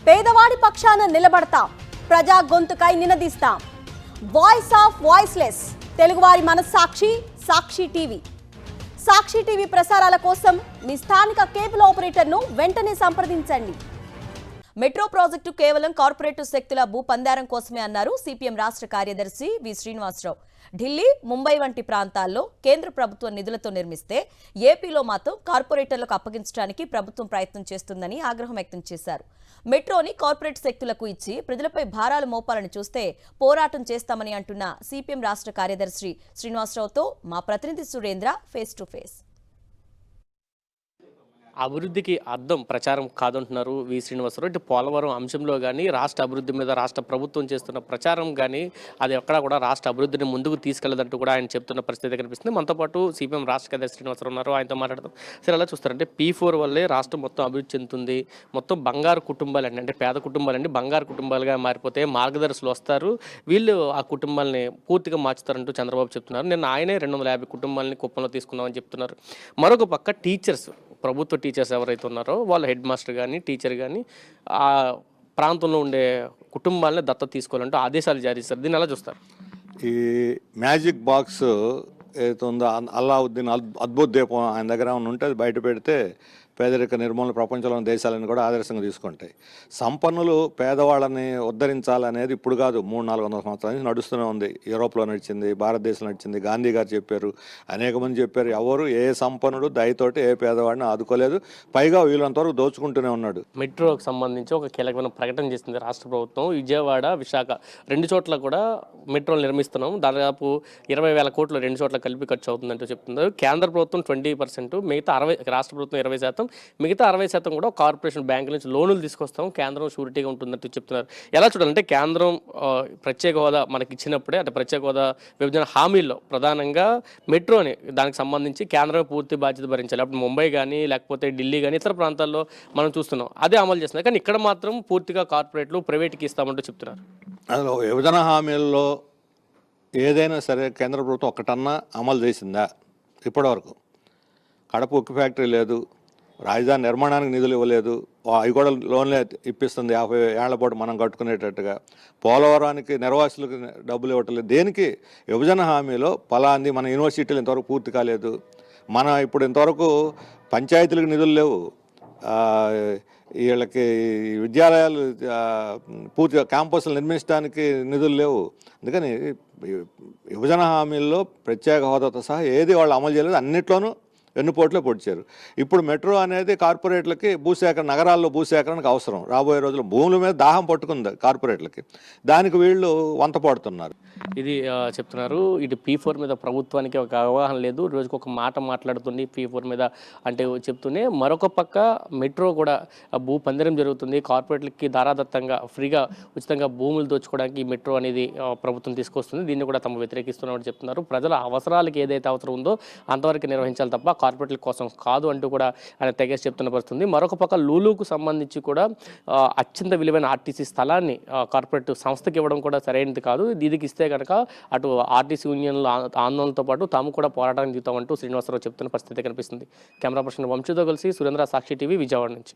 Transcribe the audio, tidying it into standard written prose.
పేదవాడి పక్షాన నిలబడతాం, ప్రజా గొంతుకై నినదిస్తాం. వాయిస్ ఆఫ్ వాయిస్లెస్, తెలుగువారి మనస్సాక్షి సాక్షి టీవీ. సాక్షి టీవీ ప్రసారాల కోసం మీ స్థానిక కేబుల్ ఆపరేటర్ను వెంటనే సంప్రదించండి. మెట్రో ప్రాజెక్టు కేవలం కార్పొరేట్ శక్తుల భూపందారం కోసమే అన్నారు సిపిఎం రాష్ట్ర కార్యదర్శి వి శ్రీనివాసరావు. ఢిల్లీ, ముంబై వంటి ప్రాంతాల్లో కేంద్ర ప్రభుత్వ నిధులతో నిర్మిస్తే ఏపీలో మాత్రం కార్పొరేటర్లకు అప్పగించడానికి ప్రభుత్వం ప్రయత్నం చేస్తుందని ఆగ్రహం వ్యక్తం చేశారు. మెట్రోని కార్పొరేట్ శక్తులకు ఇచ్చి ప్రజలపై భారాలు మోపాలని చూస్తే పోరాటం చేస్తామని అంటున్న సిపిఎం రాష్ట్ర కార్యదర్శి శ్రీనివాసరావుతో మా ప్రతినిధి సురేంద్ర ఫేస్ టు ఫేస్. అభివృద్ధికి అర్థం ప్రచారం కాదంటున్నారు వి శ్రీనివాసరావు. ఇటు పోలవరం అంశంలో కానీ రాష్ట్ర అభివృద్ధి మీద రాష్ట్ర ప్రభుత్వం చేస్తున్న ప్రచారం కానీ అది ఎక్కడా కూడా రాష్ట్ర అభివృద్ధిని ముందుకు తీసుకెళ్లదంటూ కూడా ఆయన చెప్తున్న పరిస్థితి కనిపిస్తుంది. మనతో పాటు సిపిఎం రాష్ట్ర కార్యదర్శి శ్రీనివాసరావు ఉన్నారు, ఆయనతో మాట్లాడదాం. సరే, ఎలా చూస్తారంటే P4 వల్లే రాష్ట్రం మొత్తం అభివృద్ధి చెందుతుంది, మొత్తం బంగారు కుటుంబాలండి, అంటే పేద కుటుంబాలండి బంగారు కుటుంబాలుగా మారిపోతే మార్గదర్శులు వస్తారు, వీళ్ళు ఆ కుటుంబాలని పూర్తిగా మార్చుతారంటూ చంద్రబాబు చెప్తున్నారు. నిన్న ఆయనే 250 కుటుంబాలని కుప్పంలో తీసుకున్నామని చెప్తున్నారు. మరొక పక్క టీచర్స్, ప్రభుత్వ టీచర్స్ ఎవరైతే ఉన్నారో వాళ్ళు హెడ్ మాస్టర్ కానీ టీచర్ కానీ ఆ ప్రాంతంలో ఉండే కుటుంబాలని దత్తత తీసుకోవాలంటూ ఆదేశాలు జారీ చేస్తారు. దీన్ని ఎలా చూస్తారు? ఈ మ్యాజిక్ బాక్స్ ఏదైతే ఉందో అల్లావుద్దీన్ అద్భుత దీపం ఆయన దగ్గర ఉంటే అది బయట పెడితే పేదరిక నిర్మూలన ప్రపంచంలోని దేశాలను కూడా ఆదర్శంగా తీసుకుంటాయి. సంపన్నులు పేదవాళ్ళని ఉద్ధరించాలనేది ఇప్పుడు కాదు, 300-400 సంవత్సరాల నుంచి నడుస్తూనే ఉంది. యూరోప్లో నడిచింది, భారతదేశంలో నడిచింది, గాంధీ గారు చెప్పారు, అనేక మంది చెప్పారు. ఎవరు ఏ సంపన్నుడు దయతోటి ఏ పేదవాడిని ఆదుకోలేదు, పైగా వీళ్ళంతవరకు దోచుకుంటూనే ఉన్నాడు. మెట్రోకి సంబంధించి ఒక కీలకమైన ప్రకటన చేసింది రాష్ట్ర ప్రభుత్వం. విజయవాడ, విశాఖ 2 చోట్ల కూడా మెట్రోలు నిర్మిస్తున్నాం, దాదాపు 20,000 కోట్లు 2 చోట్ల కలిపి ఖర్చు అవుతుందంటూ చెప్తున్నారు. కేంద్ర ప్రభుత్వం 20%, మిగతా 60%, రాష్ట్ర ప్రభుత్వం 20%, మిగతా 60% కూడా కార్పొరేషన్ బ్యాంకుల నుంచి లోనులు తీసుకొస్తాం, కేంద్రం షూరిటీగా ఉంటుందంటూ చెప్తున్నారు. ఎలా చూడాలంటే కేంద్రం ప్రత్యేక హోదా మనకి ఇచ్చినప్పుడే, అంటే ప్రత్యేక హోదా విభజన హామీల్లో ప్రధానంగా మెట్రోని దానికి సంబంధించి కేంద్రమే పూర్తి బాధ్యత భరించాలి. అప్పుడు ముంబై కానీ లేకపోతే ఢిల్లీ కానీ ఇతర ప్రాంతాల్లో మనం చూస్తున్నాం అదే అమలు చేస్తున్నారు. కానీ ఇక్కడ మాత్రం పూర్తిగా కార్పొరేట్లు ప్రైవేట్కి ఇస్తామంటూ చెప్తున్నారు. అసలు విభజన హామీల్లో ఏదైనా సరే కేంద్ర ప్రభుత్వం ఒక్కటన్నా అమలు చేసిందా? ఇప్పటివరకు కడప ఉక్కు ఫ్యాక్టరీ లేదు, రాజధాని నిర్మాణానికి నిధులు ఇవ్వలేదు, అవి కూడా లోన్లే ఇప్పిస్తుంది 50 ఏళ్ల పాటు మనం కట్టుకునేటట్టుగా. పోలవరానికి నిర్వాసులకు డబ్బులు ఇవ్వట్లేదు. దేనికి? విభజన హామీలో పలాంది మన యూనివర్సిటీలు ఇంతవరకు పూర్తి కాలేదు, మన ఇప్పుడు ఇంతవరకు పంచాయతీలకు నిధులు లేవు, వీళ్ళకి విద్యాలయాలు పూర్తిగా క్యాంపస్లు నిర్మించడానికి నిధులు లేవు. అందుకని విభజన హామీల్లో ప్రత్యేక హోదాతో సహా ఏది వాళ్ళు అమలు చేయలేదు, అన్నిట్లోనూ వెన్నుపోట్లో పొడిచారు. ఇప్పుడు మెట్రో అనేది కార్పొరేట్లకి భూసేకరణ, నగరాల్లో భూసేకరణకు అవసరం. రాబోయే రోజుల్లో భూముల మీద దాహం పట్టుకుంది కార్పొరేట్లకి, దానికి వీళ్ళు వంత పడుతున్నారు. ఇది చెప్తున్నారు. ఇటు P4 మీద ప్రభుత్వానికి ఒక అవగాహన లేదు, రోజుకు ఒక మాట మాట్లాడుతుంది P4 మీద అంటే చెప్తూనే, మరొక పక్క మెట్రో కూడా భూ పందిరం జరుగుతుంది, కార్పొరేట్లకి ధారాదత్తంగా ఫ్రీగా ఉచితంగా భూములు దోచుకోవడానికి ఈ మెట్రో అనేది ప్రభుత్వం తీసుకొస్తుంది, దీన్ని కూడా తమ వ్యతిరేకిస్తున్నట్టు చెప్తున్నారు. ప్రజల అవసరాలకు ఏదైతే అవసరం ఉందో అంతవరకు నిర్వహించాలి తప్ప కార్పొరేట్ల కోసం కాదు అంటూ కూడా ఆయన తెగేసి చెప్తున్న పరిస్థితుంది. మరొక పక్క లూలుకు సంబంధించి కూడా అత్యంత విలువైన ఆర్టీసీ స్థలాన్ని కార్పొరేట్ సంస్థకి ఇవ్వడం కూడా సరైనది కాదు, దీనికి ఇస్తే కనుక అటు ఆర్టీసీ యూనియన్ల ఆందోళనతో పాటు తాము కూడా పోరాటానికి దిగుతామంటూ శ్రీనివాసరావు చెప్తున్న పరిస్థితి కనిపిస్తుంది. కెమెరా పర్సన్ వంశీతో కలిసి సురేంద్ర, సాక్షి టీవీ, విజయవాడ నుంచి.